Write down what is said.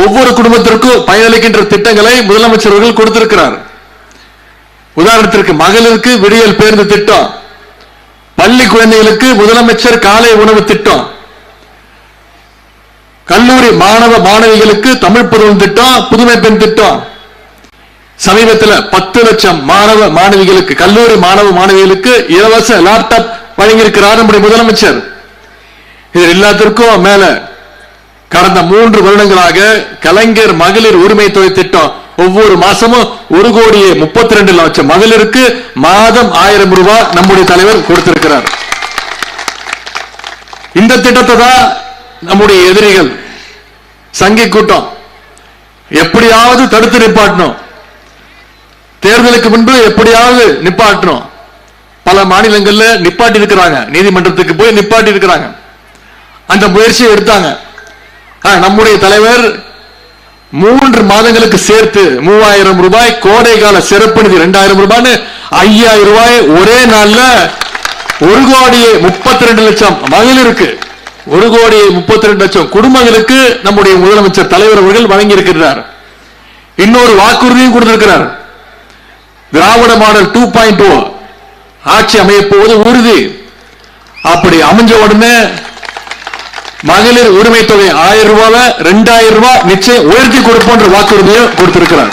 ஒவ்வொரு குடும்பத்திற்கும் பயனளிக்கின்ற திட்டங்களை முதலமைச்சர் அவர்கள் கொடுத்திருக்கிறார். உதாரணத்திற்கு மகளிருக்கு விடியல் பேருந்து திட்டம், பள்ளி குழந்தைகளுக்கு முதலமைச்சர் காலை உணவு திட்டம், கல்லூரி மாணவ மாணவிகளுக்கு தமிழ் புதுவன் திட்டம், புதுமை பெண் திட்டம், சமீபத்தில் 10 லட்சம் மாணவ மாணவிகளுக்கு கல்லூரி மாணவ மாணவிகளுக்கு இலவச லேப்டாப் வழங்கியிருக்கிறார் நம்முடைய முதலமைச்சர். இது எல்லாத்திற்கும் மேல கடந்த 3 வருடங்களாக கலைஞர் மகளிர் உரிமை தொகை திட்டம் ஒவ்வொரு மாசமும் 1,32 லட்சம் மகளிருக்கு மாதம் 1000 ரூபாய் நம்முடைய தலைவர் கொடுத்திருக்கிறார். இந்த திட்டத்தை தான் நம்முடைய எதிரிகள் சங்கி கூட்டம் எப்படியாவது தடுத்து நிப்பாட்டணும், தேர்தலுக்கு முன்பு எப்படியாவது நிப்பாட்டணும். பல மாநிலங்கள்ல நிப்பாட்டி இருக்கிறாங்க, நீதிமன்றத்துக்கு போய் நிப்பாட்டி இருக்கிறாங்க. அந்த முயற்சியை எடுத்தாங்க. நம்முடைய தலைவர் 3 மாதங்களுக்கு சேர்த்து 3000 ரூபாய், கோடை கால சிறப்பு நிதி 2000 ரூபாய், 5000 ரூபாய் ஒரே நாள்ல 1,32 லட்சம் மகளிருக்கு, 1,32 லட்சம் குடும்பங்களுக்கு நம்முடைய முதலமைச்சர் தலைவர் அவர்கள் வழங்கி இருக்கிறார். இன்னொரு வாக்குறுதியும் கொடுத்திருக்கிறார். திராவிட மாடல் 2.0 ஆட்சி அமைய போவது உறுதி. அப்படி அமைஞ்ச உடனே மகளிர் உரிமை தொகை 1000 ரூபாய் 2000 ரூபாய் நிச்சயம் உயர்த்தி கொடுப்போன்ற வாக்குறுதியை கொடுத்திருக்கிறார்.